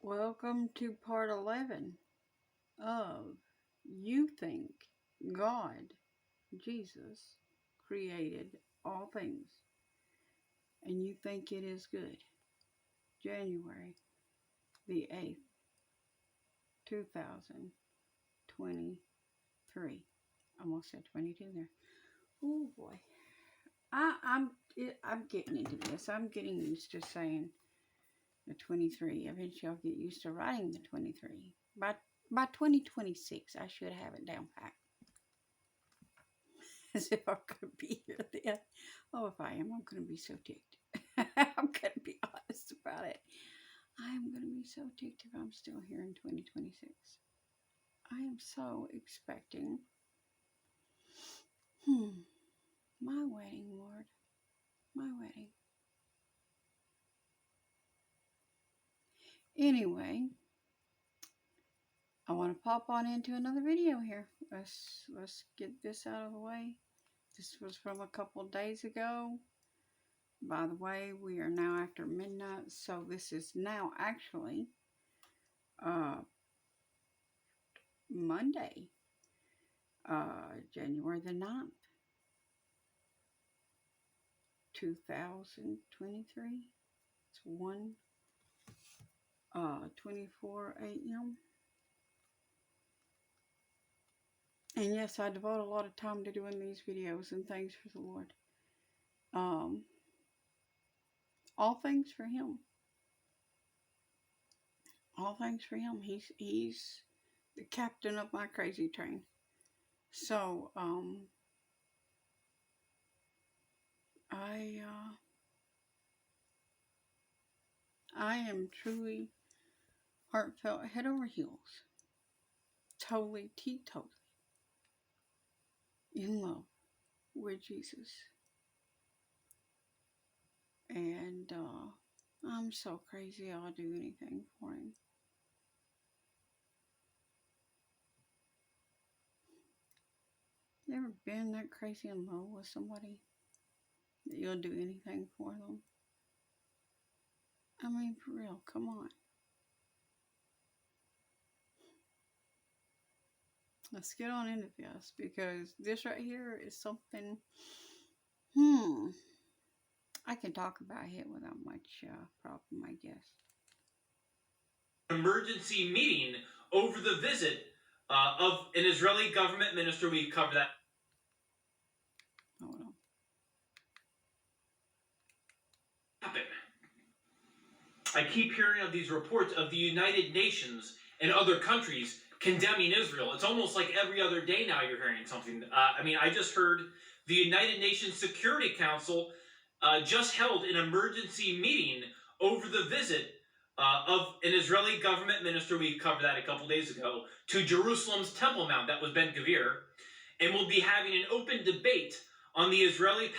Welcome to part 11 of You Think God, Jesus, created all things, and you think it is good. January the 8th, 2023. Almost said 22 there. Oh boy. I'm getting into this. I'm getting used to saying the 23. Eventually I'll get used to writing the 23. By 2026 I should have it down pat. As if I'm going to be here then. Oh, if I am, I'm going to be so ticked. I'm going to be honest about it. I am going to be so ticked if I'm still here in 2026. I am so expecting, my wedding, Lord. My wedding. Anyway, I want to pop on into another video here. Let's get this out of the way. This was from a couple days ago. By the way, we are now after midnight, so this is now actually Monday, January the 9th, 2023. It's 1:24 a.m. And yes, I devote a lot of time to doing these videos and things for the Lord. Um, all things for Him. All things for Him. He's the captain of my crazy train. So, I am truly heartfelt, head over heels, totally teetotally in love with Jesus. And I'm so crazy I'll do anything for him. You ever been that crazy in love with somebody that you'll do anything for them? I mean, for real, come on. Let's get on into this because this right here is something, I can talk about it without much problem, I guess. Emergency meeting over the visit of an Israeli government minister. We covered that. Hold on. Happen. I keep hearing of these reports of the United Nations and other countries condemning Israel. It's almost like every other day now you're hearing something. I just heard the United Nations Security Council just held an emergency meeting over the visit of an Israeli government minister. We covered that a couple days ago, to Jerusalem's Temple Mount. That was Ben Gvir. And we'll be having an open debate on the Israeli...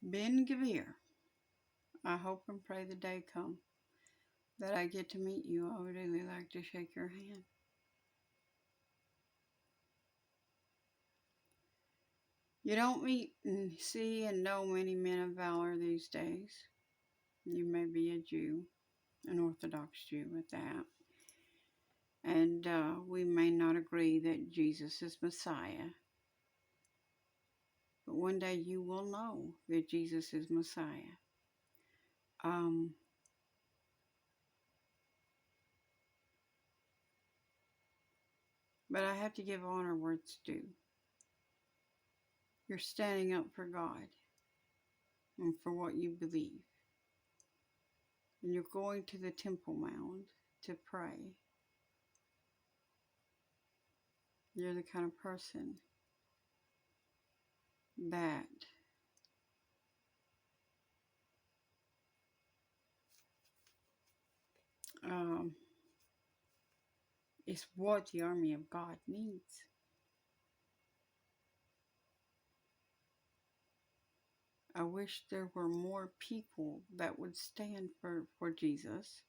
Ben Gvir. I hope and pray the day come that I get to meet you. I would really like to shake your hand. You don't meet and see and know many men of valor these days. You may be a Jew, an Orthodox Jew at that. And we may not agree that Jesus is Messiah. But one day you will know that Jesus is Messiah. But I have to give honor where it's due. You're standing up for God and for what you believe. And you're going to the Temple Mount to pray. You're the kind of person that is what the army of God needs. I wish there were more people that would stand for Jesus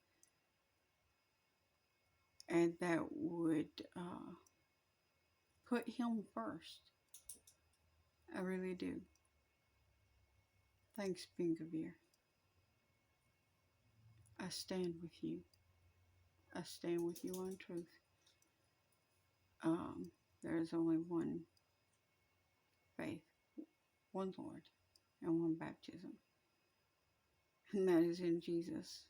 and that would put him first. I really do. Thanks, Ben Gvir. I stand with you. I stand with you on truth. There is only one faith, one Lord, and one baptism. And that is in Jesus.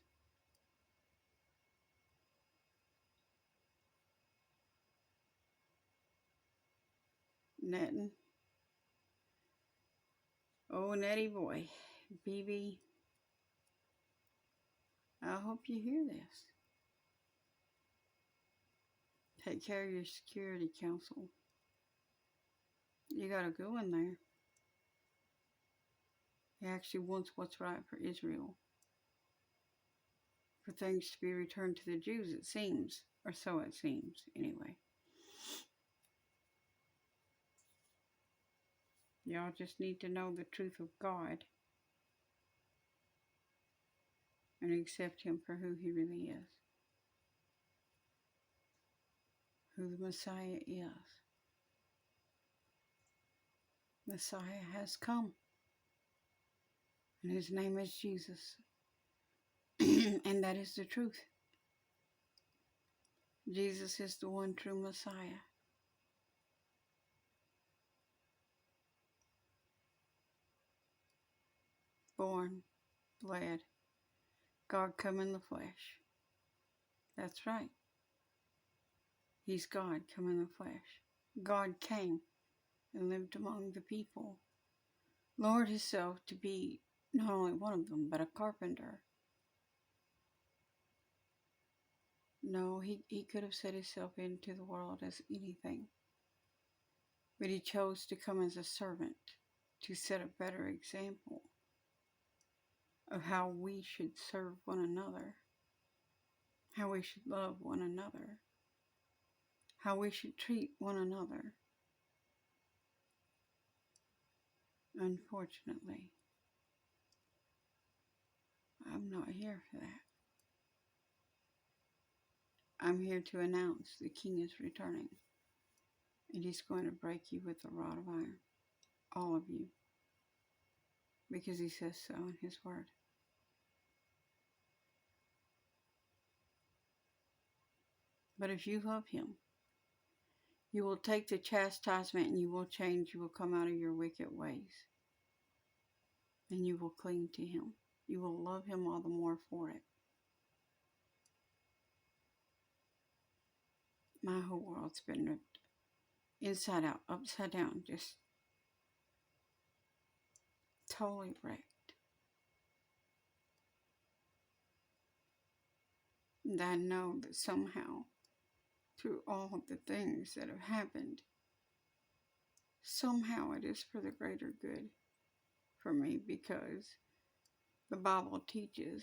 Netting. Oh, Nettie boy. BB. I hope you hear this. Take care of your Security Council. You gotta go in there. He actually wants what's right for Israel. For things to be returned to the Jews, it seems. Or so it seems, anyway. Y'all just need to know the truth of God and accept Him for who He really is. Who the Messiah is. Messiah has come. And His name is Jesus. And that is the truth. Jesus is the one true Messiah. Born, bled, God come in the flesh. That's right. He's God come in the flesh. God came and lived among the people. Lowered Himself to be not only one of them, but a carpenter. No, he could have set Himself into the world as anything. But He chose to come as a servant to set a better example of how we should serve one another, how we should love one another, how we should treat one another. Unfortunately, I'm not here for that. I'm here to announce the King is returning, and He's going to break you with a rod of iron, all of you, because He says so in His word. But if you love Him, you will take the chastisement and you will change. You will come out of your wicked ways. And you will cling to Him. You will love Him all the more for it. My whole world's been ripped inside out, upside down, just totally wrecked. And I know that somehow, through all of the things that have happened, somehow it is for the greater good for me, because the Bible teaches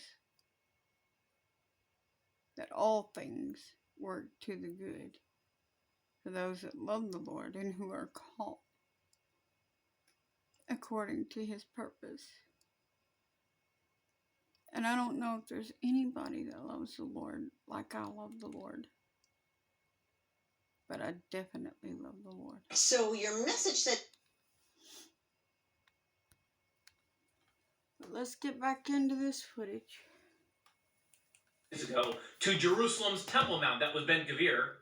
that all things work to the good for those that love the Lord and who are called according to His purpose. And I don't know if there's anybody that loves the Lord like I love the Lord. But I definitely love the Lord. So your message said... But let's get back into this footage. Ago to Jerusalem's Temple Mount, that was Ben Gvir,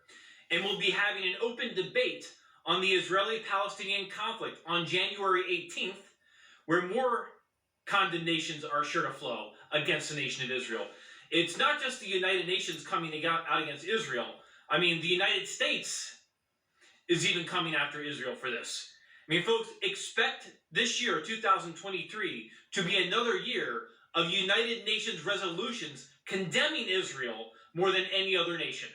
and we'll be having an open debate on the Israeli-Palestinian conflict on January 18th, where more condemnations are sure to flow against the nation of Israel. It's not just the United Nations coming out against Israel. I mean, the United States is even coming after Israel for this. I mean, folks, expect this year, 2023, to be another year of United Nations resolutions condemning Israel more than any other nation.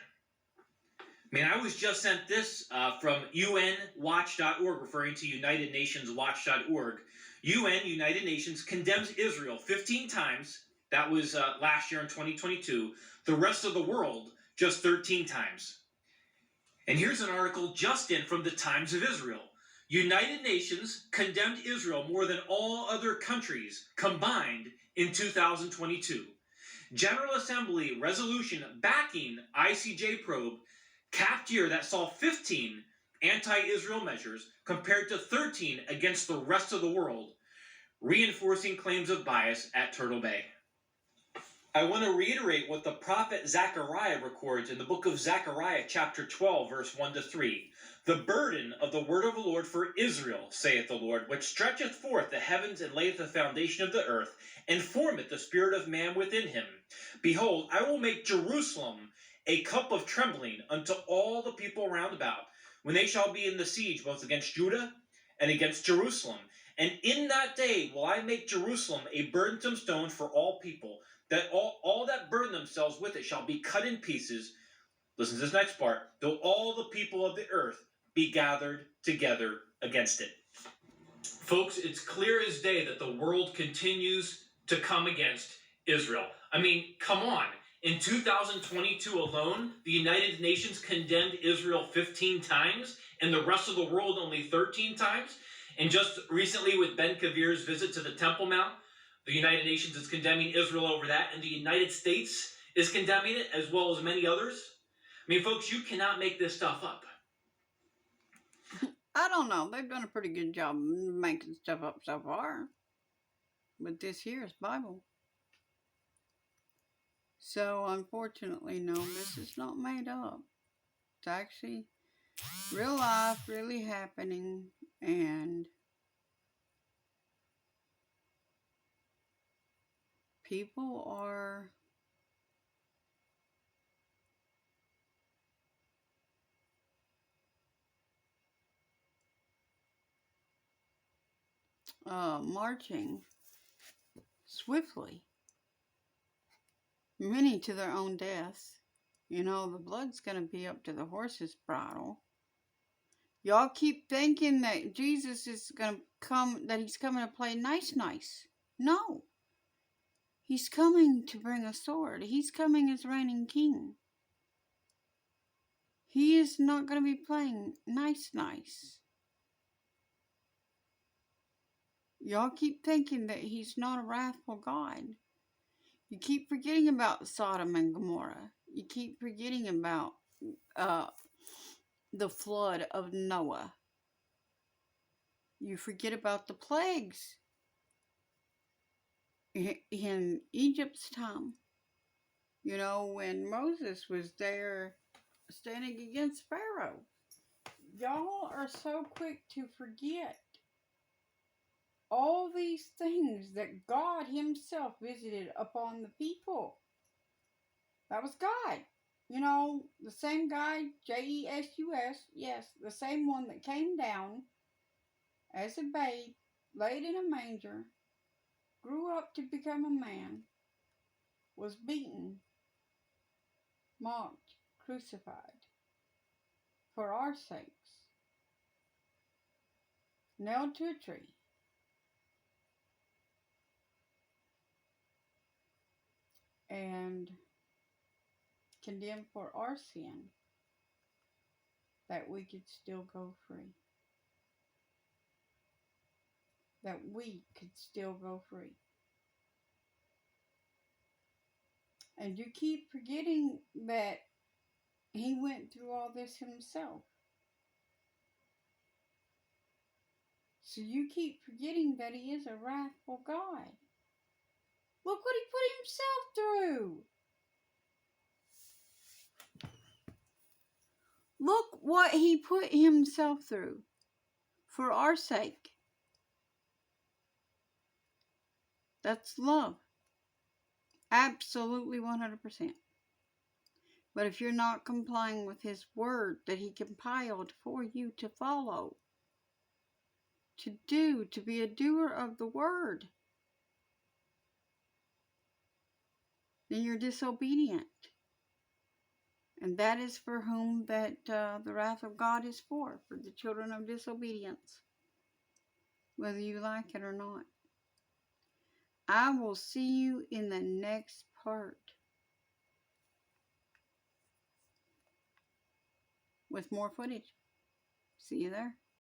Man, I was just sent this from UNWatch.org, referring to UnitedNationsWatch.org. UN, United Nations, condemns Israel 15 times. That was last year in 2022. The rest of the world, just 13 times. And here's an article just in from the Times of Israel. United Nations condemned Israel more than all other countries combined in 2022. General Assembly resolution backing ICJ probe capped year that saw 15 anti-Israel measures compared to 13 against the rest of the world, reinforcing claims of bias at Turtle Bay. I want to reiterate what the prophet Zechariah records in the book of Zechariah, chapter 12, verse 1 to 3. The burden of the word of the Lord for Israel, saith the Lord, which stretcheth forth the heavens and layeth the foundation of the earth, and formeth the spirit of man within him. Behold, I will make Jerusalem a cup of trembling unto all the people round about, when they shall be in the siege both against Judah and against Jerusalem. And in that day will I make Jerusalem a burdensome stone for all people, that all that burden themselves with it shall be cut in pieces. Listen to this next part. Though all the people of the earth be gathered together against it. Folks, it's clear as day that the world continues to come against Israel. I mean, come on. In 2022 alone, the United Nations condemned Israel 15 times, and the rest of the world only 13 times. And just recently with Ben Kavir's visit to the Temple Mount, the United Nations is condemning Israel over that, and the United States is condemning it, as well as many others. I mean, folks, you cannot make this stuff up. I don't know. They've done a pretty good job making stuff up so far. But this here is Bible. So, unfortunately, no, this is not made up. It's actually real life, really happening, and people are marching swiftly, many to their own deaths. You know, the blood's going to be up to the horse's bridle. Y'all keep thinking that Jesus is going to come, that he's coming to play nice. No. He's coming to bring a sword. He's coming as reigning king. He is not going to be playing nice. Y'all keep thinking that he's not a wrathful God. You keep forgetting about Sodom and Gomorrah. You keep forgetting about the flood of Noah. You forget about the plagues in Egypt's time. You know, when Moses was there standing against Pharaoh. Y'all are so quick to forget all these things that God himself visited upon the people. That was God. You know, the same guy, Jesus, yes, the same one that came down as a babe, laid in a manger, grew up to become a man, was beaten, mocked, crucified for our sakes, nailed to a tree, and condemned for our sin, that we could still go free. That we could still go free. And you keep forgetting that he went through all this himself. So you keep forgetting that he is a wrathful God. Look what he put himself through. Look what he put himself through for our sake. That's love. Absolutely 100%. But if you're not complying with his word that he compiled for you to follow, to do, to be a doer of the word, then you're disobedient. And that is for whom that the wrath of God is for the children of disobedience, whether you like it or not. I will see you in the next part with more footage. See you there.